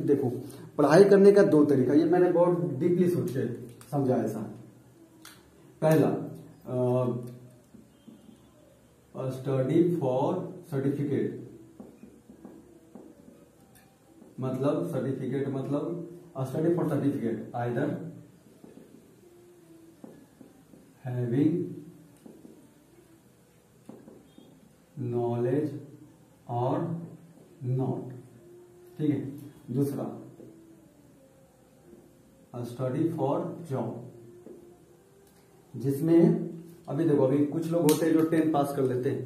देखो पढ़ाई करने का दो तरीका, ये मैंने बहुत डीपली सोच के समझा ऐसा। पहला स्टडी फॉर सर्टिफिकेट, मतलब सर्टिफिकेट मतलब study for certificate either having knowledge और नॉट, ठीक है। दूसरा स्टडी फॉर जॉब, जिसमें अभी देखो अभी कुछ लोग होते हैं जो 10 पास कर लेते हैं,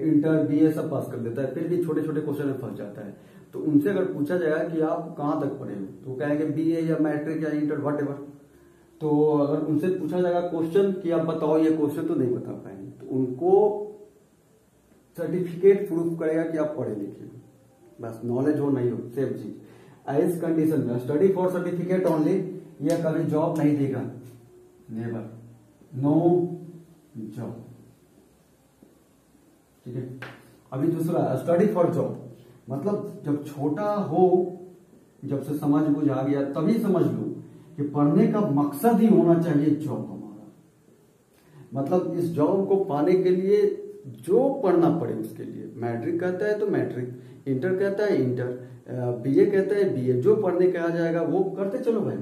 इंटर बीए सब पास कर लेता है, फिर भी छोटे छोटे क्वेश्चन में फंस जाता है। तो उनसे अगर पूछा जाएगा कि आप कहां तक पढ़े हो तो वो कहेंगे बीए या मैट्रिक या इंटर वट एवर। तो अगर उनसे पूछा जाएगा क्वेश्चन कि आप बताओ ये क्वेश्चन, तो नहीं बता पाएंगे। तो उनको सर्टिफिकेट प्रूफ करेगा कि आप पढ़े लिखे हो, बस नॉलेज हो नहीं हो सेम चीज। एज कंडीशन में स्टडी फॉर सर्टिफिकेट ओनली, ये कभी जॉब नहीं देगा, नेवर, नो जॉब, ठीक है। अभी दूसरा स्टडी फॉर जॉब, मतलब जब छोटा हो, जब से समझ बुझ आ गया तभी समझ लो कि पढ़ने का मकसद ही होना चाहिए जॉब हमारा। मतलब इस जॉब को पाने के लिए जो पढ़ना पड़े उसके लिए, मैट्रिक कहता है तो मैट्रिक, इंटर कहता है इंटर, बीए कहता है बीए, जो पढ़ने कहा जाएगा वो करते चलो भाई।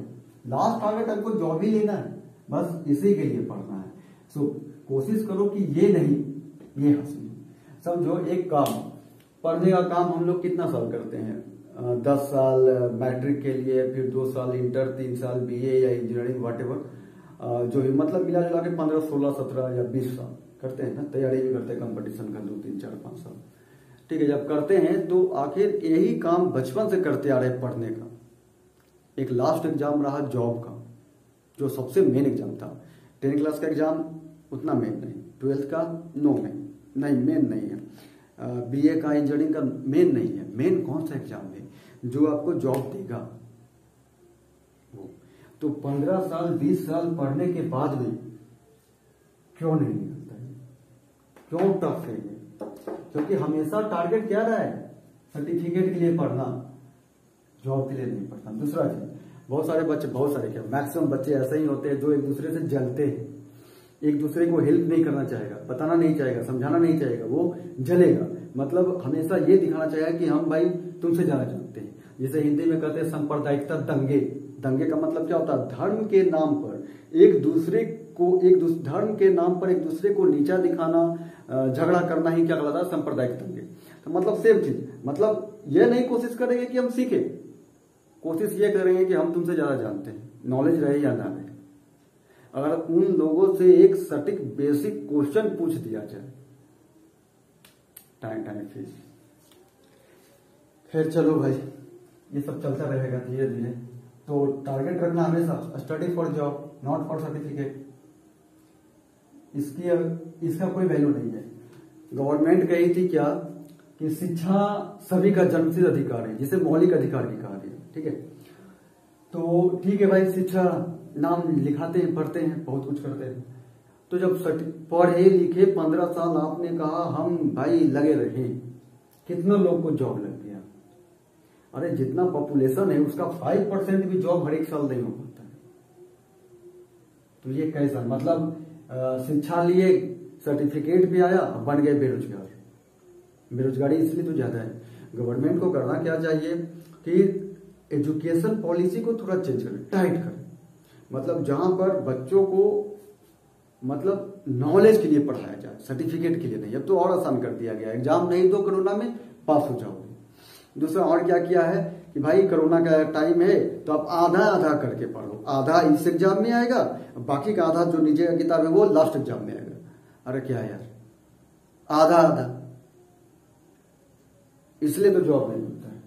लास्ट टारगेट हमको जॉब ही लेना है, बस इसी के लिए पढ़ना है। सो कोशिश करो कि ये नहीं ये हासिल समझो। एक काम, पढ़ने का काम हम लोग कितना साल करते हैं, 10 साल मैट्रिक के लिए, फिर 2 साल इंटर, 3 साल बीए या इंजीनियरिंग वट एवर, जो भी मतलब मिला जुला के 15, 16, 17 या 20 साल करते हैं ना। तैयारी भी करते हैं कंपटीशन का 2, 3, 4, 5 साल, ठीक है। जब करते हैं तो आखिर यही काम बचपन से करते आ रहे पढ़ने का। एक लास्ट एग्जाम रहा जॉब का, जो सबसे मेन एग्जाम था। 10 क्लास का एग्जाम उतना मेन नहीं, 12th का नो नहीं मेन नहीं है, बीए का इंजीनियरिंग का मेन नहीं है। मेन कौन सा एग्जाम है जो आपको जॉब देगा वो। तो 15 साल 20 साल पढ़ने के बाद भी क्यों नहीं निकलता है, क्यों टफ है ये? क्योंकि हमेशा टारगेट क्या रहा है, सर्टिफिकेट के लिए पढ़ना, जॉब के लिए नहीं पढ़ना। दूसरा चीज, बहुत सारे क्या मैक्सिमम बच्चे ऐसे ही होते हैं जो एक दूसरे से जलते हैं, एक दूसरे को हेल्प नहीं करना चाहेगा, बताना नहीं चाहेगा, समझाना नहीं चाहेगा, वो जलेगा। मतलब हमेशा ये दिखाना चाहेगा कि हम भाई तुमसे ज्यादा जानते हैं। जैसे हिंदी में कहते हैं सांप्रदायिकता, दंगे। दंगे का मतलब क्या होता है, धर्म के नाम पर एक दूसरे धर्म के नाम पर एक दूसरे को नीचा दिखाना, झगड़ा करना ही क्या कहलाता है, सांप्रदायिक दंगे। तो मतलब सेम चीज, मतलब ये नहीं कोशिश करेंगे कि हम सीखे, कोशिश ये करेंगे कि हम तुमसे ज्यादा जानते हैं, नॉलेज रहे या ना रहे। अगर उन लोगों से एक सटीक बेसिक क्वेश्चन पूछ दिया जाए, टाइम फीस, फिर चलो भाई ये सब चलता रहेगा धीरे धीरे। तो टारगेट रखना हमेशा study for job, not for certificate. इसका कोई वैल्यू नहीं है। गवर्नमेंट कही थी क्या कि शिक्षा सभी का जन्मसिद्ध अधिकार है, जिसे मौलिक अधिकार भी कहा गया, ठीक है। तो ठीक है भाई, शिक्षा नाम लिखाते हैं, पढ़ते हैं, बहुत कुछ करते हैं। तो जब पढ़े लिखे 15 साल आपने कहा हम भाई लगे रहे, कितना लोग को जॉब लग गया? अरे जितना पॉपुलेशन है उसका 5% भी जॉब हर एक साल नहीं हो पाता है। तो ये कैसा, मतलब शिक्षा लिए, सर्टिफिकेट भी आया, बन गए बेरोजगार। बेरोजगारी इसलिए तो ज्यादा है। गवर्नमेंट को करना क्या चाहिए कि एजुकेशन पॉलिसी को थोड़ा चेंज करें, टाइट करें। मतलब जहां पर बच्चों को मतलब नॉलेज के लिए पढ़ाया जाए, सर्टिफिकेट के लिए नहीं। अब तो और आसान कर दिया गया, एग्जाम नहीं दो कोरोना में पास हो जाओगे। दूसरा और क्या किया है कि भाई कोरोना का टाइम है तो आप आधा आधा करके पढ़ो, आधा इस एग्जाम में आएगा, बाकी का आधा जो नीचे का किताब है वो लास्ट एग्जाम में आएगा। अरे क्या यार, आधा आधा, इसलिए तो जॉब नहीं मिलता है।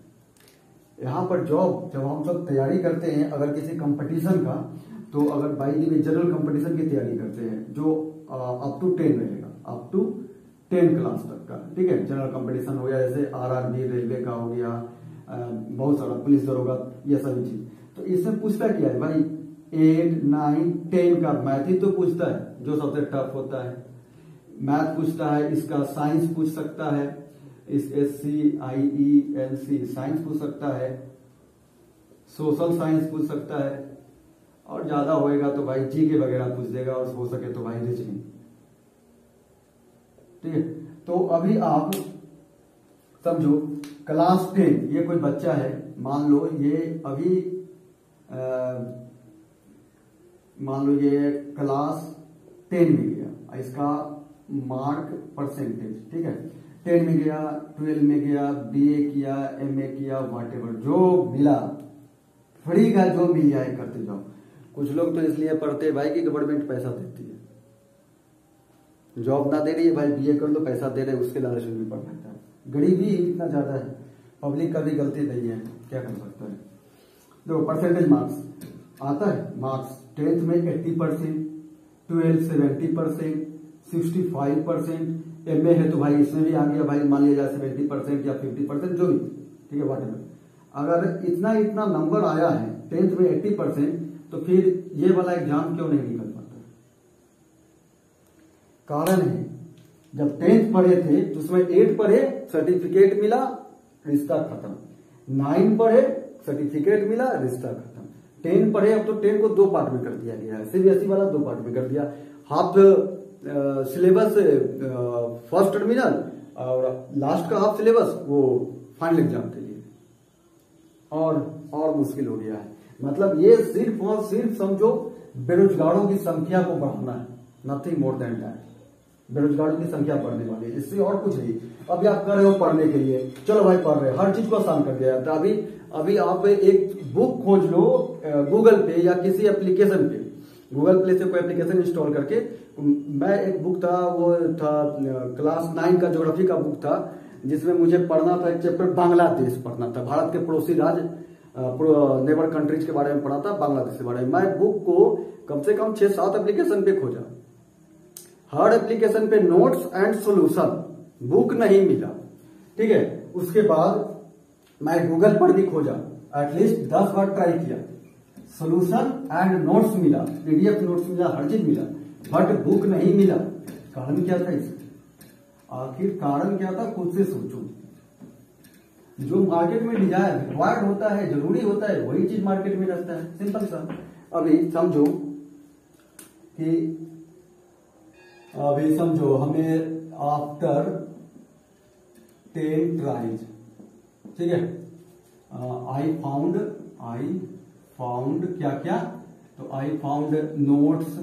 यहाँ पर जॉब जब हम सब तैयारी करते हैं अगर किसी कंपटीशन का, तो अगर by the way general competition की तैयारी करते हैं जो अप टू 10 रहेगा, अप टू 10 क्लास तक का, ठीक है। जनरल कंपटीशन हो गया, जैसे आरआरबी रेलवे का हो गया, बहुत सारा पुलिस दरोगा, ये सभी चीज। तो इसमें पूछता क्या है भाई, 8, 9, 10 का मैथ ही तो पूछता है जो सबसे टफ होता है। मैथ पूछता है, इसका साइंस पूछ सकता है, इस SC, IE, NC साइंस पूछ सकता है, सोशल साइंस पूछ सकता है, और ज्यादा होएगा तो भाई जीके वगैरह पूछ देगा, और हो सके तो भाई रीजनिंग। ठीक है, तो अभी आप समझो क्लास 10, ये कोई बच्चा है, मान लो ये अभी मान लो ये क्लास 10 में गया, इसका मार्क परसेंटेज, ठीक है, 10 में गया, 12 में गया, बीए किया, एमए किया, व्हाटएवर जो मिला, फ्री का जो मिल जाए करते जाओ। कुछ लोग तो इसलिए पढ़ते हैं भाई कि गवर्नमेंट पैसा देती है, जॉब ना दे रही है भाई, बीए कर लो, पैसा दे रहे, उसके लालच में भी पढ़ सकता है। गरीबी इतना ज्यादा है, पब्लिक का भी गलती नहीं है, क्या कर सकता है। देखो परसेंटेज मार्क्स आता है, मार्क्स 10th में 80%, 12 70%, 65%, एमए है तो भाई इसमें भी आ गया भाई, मान लिया जाए 70% या 50% जो भी, ठीक है, व्हाटएवर। अगर इतना इतना नंबर आया है 10th में 80%, तो फिर ये वाला एग्जाम क्यों नहीं निकल पाता? कारण है, जब 10th पढ़े थे तो उसमें 8 पढ़े, सर्टिफिकेट मिला, रिश्ता खत्म। 9 पढ़े, सर्टिफिकेट मिला, रिश्ता खत्म। 10 पढ़े, अब तो 10 को 2 पार्ट में कर दिया गया है, सीबीएसई वाला 2 पार्ट में कर दिया। हाफ सिलेबस फर्स्ट टर्मिनल, और लास्ट का हाफ सिलेबस वो फाइनल एग्जाम के लिए, और मुश्किल हो गया है। मतलब ये सिर्फ और सिर्फ समझो बेरोजगारों की संख्या को बढ़ाना है, नथिंग मोर देन दैट। बेरोजगारों की संख्या बढ़ने वाली है, इससे और कुछ नहीं। अभी आप कर रहे हो पढ़ने के लिए, चलो भाई पढ़ रहे, हर चीज को आसान कर दिया जाता है। अभी आप एक बुक खोज लो गूगल पे या किसी एप्लीकेशन पे, गूगल प्ले से कोई एप्लीकेशन इंस्टॉल करके। मैं एक बुक था, वो था क्लास 9 का ज्योग्राफी का बुक था, जिसमें मुझे पढ़ना था एक चैप्टर, बांग्लादेश पढ़ना था, भारत के पड़ोसी राज्य, नेबर कंट्रीज के बारे में पढ़ा था, बांग्लादेश के बारे में। मैं बुक को कम से कम 6-7 एप्लीकेशन पे खोजा, हर एप्लीकेशन पे नोट्स एंड सॉल्यूशन, बुक नहीं मिला। ठीक है, उसके बाद मैं गूगल पर भी खोजा, एटलीस्ट 10 बार ट्राई किया, सॉल्यूशन एंड नोट्स मिला, पीडीएफ नोट्स मिला, हर चीज मिला, बट बुक नहीं मिला। कारण क्या था इसका? आखिर कारण क्या था, खुद से सोचो। जो मार्केट में डिजायर रिक्वायर्ड होता है, जरूरी होता है, वही चीज मार्केट में रहता है, सिंपल सा। अभी समझो हमें आफ्टर 10 ट्राइज, ठीक है, आई फाउंड क्या क्या, तो आई फाउंड नोट्स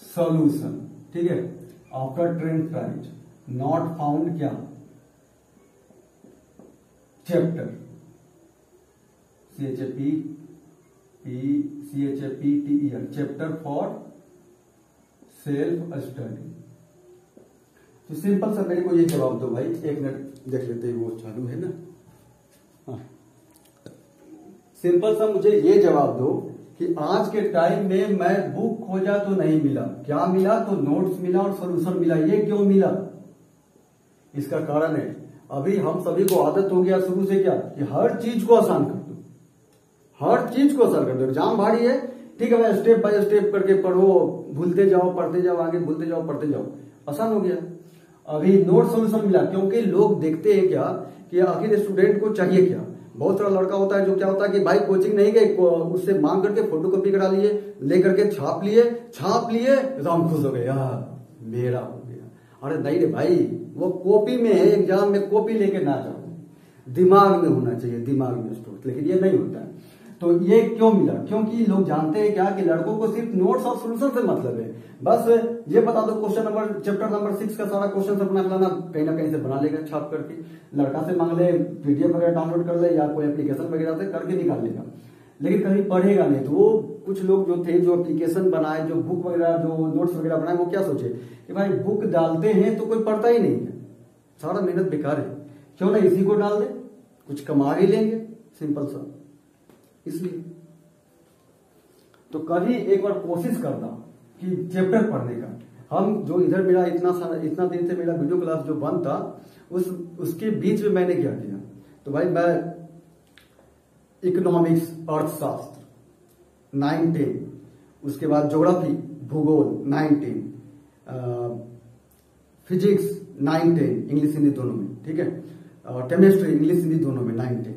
सॉल्यूशन, ठीक है, आफ्टर 10 ट्राइज, नॉट फाउंड क्या, chapter, CHAPTER, chapter for self study. तो सिंपल सा मेरे को ये जवाब दो भाई, 1 मिनट देख लेते हैं, वो चालू है ना। हाँ, सिंपल सा मुझे ये जवाब दो कि आज के टाइम में मैं बुक खोजा तो नहीं मिला, क्या मिला, तो नोट्स मिला और सॉल्यूशन मिला। ये क्यों मिला? इसका कारण है, अभी हम सभी को आदत हो गया शुरू से क्या, कि हर चीज को आसान कर दो, हर चीज को आसान कर दो। एग्जाम भारी है, ठीक है भाई, स्टेप बाय स्टेप करके पढ़ो, भूलते जाओ पढ़ते जाओ, आगे भूलते जाओ पढ़ते जाओ, आसान हो गया। अभी नोट सॉल्यूशन मिला, क्योंकि लोग देखते हैं क्या कि आखिर स्टूडेंट को चाहिए क्या। बहुत सारा लड़का होता है जो क्या होता है कि भाई कोचिंग नहीं गए, उससे मांग करके फोटोकॉपी करा लिए, ले करके छाप लिए तो हम खुश हो गए, मेरा हो गया। अरे नहीं रे भाई, वो कॉपी में है, एग्जाम में कॉपी लेके ना जाओ, दिमाग में होना चाहिए, दिमाग में स्टोर, लेकिन ये नहीं होता है। तो ये क्यों मिला? क्योंकि लोग जानते हैं क्या कि लड़कों को सिर्फ नोट्स और सॉल्यूशन से मतलब है। बस ये बता दो क्वेश्चन नंबर, चैप्टर नंबर 6 का सारा क्वेश्चन अपना लाना, कहीं ना कहीं से बना लेगा छाप करके, लड़का से मांग ले, पीडीएफ वगैरह डाउनलोड कर ले, या कोई एप्लीकेशन वगैरह से करके निकाल लेगा, लेकिन कभी पढ़ेगा नहीं। तो वो कुछ लोग जो थे, जो एप्लीकेशन बनाए, जो बुक वगैरह, जो नोट्स वगैरह बनाए, वो क्या सोचे कि भाई बुक डालते हैं तो कोई पढ़ता ही नहीं है, सारा मेहनत बेकार है, क्यों ना इसी को डाल दे, कुछ कमा ही लेंगे, सिंपल सा। इसलिए तो कभी एक बार कोशिश करना कि चैप्टर पढ़ने का। हम जो इधर मेरा इतना दिन से मेरा वीडियो क्लास जो बंद था, उसके बीच में मैंने क्या किया, तो भाई मैं इकोनॉमिक्स, अर्थशास्त्र 9-10, उसके बाद ज्योग्राफी, भूगोल 9-10, फिजिक्स 9-10, इंग्लिश हिंदी दोनों में, ठीक है, केमिस्ट्री इंग्लिश हिंदी दोनों में 9-10,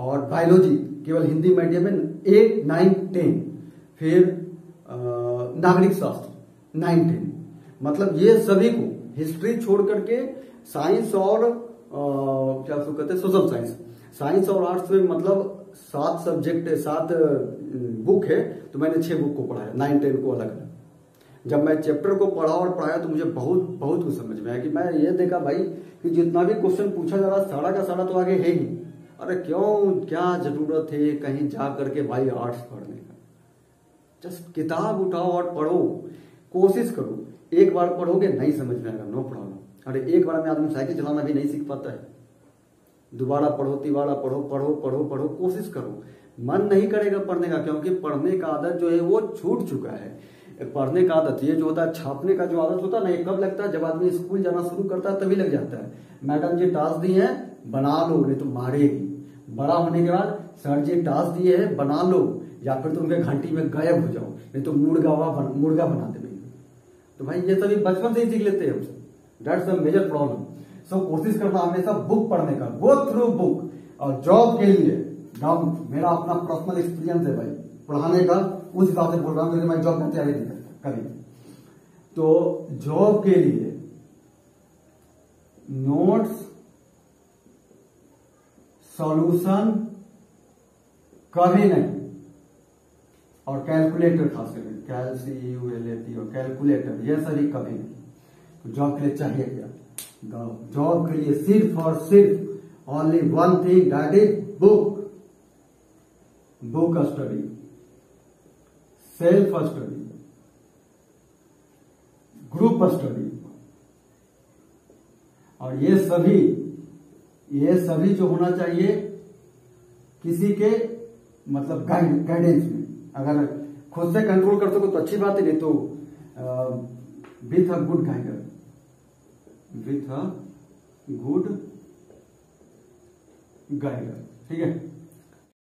और बायोलॉजी केवल हिंदी मीडियम में 8, 9, 10, फिर नागरिक शास्त्र 9, 10, मतलब ये सभी को हिस्ट्री छोड़ करके साइंस और क्या उसको कहते हैं सोशल साइंस, साइंस और आर्ट्स में मतलब 7 सब्जेक्ट 7 बुक है, तो मैंने 6 बुक को पढ़ाया 9, 10 को अलग अलग। जब मैं चैप्टर को पढ़ा और पढ़ाया तो मुझे बहुत बहुत कुछ समझ में आया कि मैं ये देखा भाई कि जितना भी क्वेश्चन पूछा जा रहा सारा का सारा तो आगे है ही। अरे क्यों, क्या जरूरत है कहीं जा करके भाई आर्ट्स पढ़ने का। जस्ट किताब उठाओ और पढ़ो, कोशिश करो। एक बार पढ़ोगे नहीं समझ में आएगा, नो प्रॉब्लम। अरे एक बार में आदमी साइकिल चलाना भी नहीं सीख पाता है। दोबारा पढ़ो, तिबारा पढ़ो, पढ़ो पढ़ो पढ़ो, कोशिश करो। मन नहीं करेगा पढ़ने का, क्योंकि पढ़ने का आदत जो है वो छूट चुका है। पढ़ने का आदत ये जो होता है, छापने का जो आदत होता है ना, ये कब लगता है, जब आदमी स्कूल जाना शुरू करता है तभी लग जाता है। मैडम जी टास्क दी है बना लो, नहीं तो मारेगी। बड़ा होने के बाद सर जी टास्क दिए है बना लो, या फिर तुम घंटी में गायब हो जाओ, नहीं तो मुर्गा बना दे। तो भाई ये सभी बचपन से ही सीख लेते हैं, दैट्स अ मेजर प्रॉब्लम। सो कोशिश करना हमेशा बुक पढ़ने का, गो थ्रू बुक। और जॉब के लिए मेरा अपना पर्सनल एक्सपीरियंस है भाई पढ़ाने का, उस हिसाब से बोल रहा हूं, क्योंकि मैं जॉब की तैयारी नहीं करता कभी। तो जॉब के लिए नोट्स, सॉल्यूशन कभी नहीं, और कैलकुलेटर खास करके CALCULAT और कैलकुलेटर ये सभी कभी नहीं। तो जॉब के लिए चाहिए क्या? जॉब के लिए सिर्फ और सिर्फ only one thing, that is book. Book study, self study, group study, और ये सभी जो होना चाहिए किसी के मतलब गाइडेंस में। अगर खुद से कंट्रोल कर सको तो अच्छी बात है, नहीं तो with a good guider, with a good guider, ठीक है।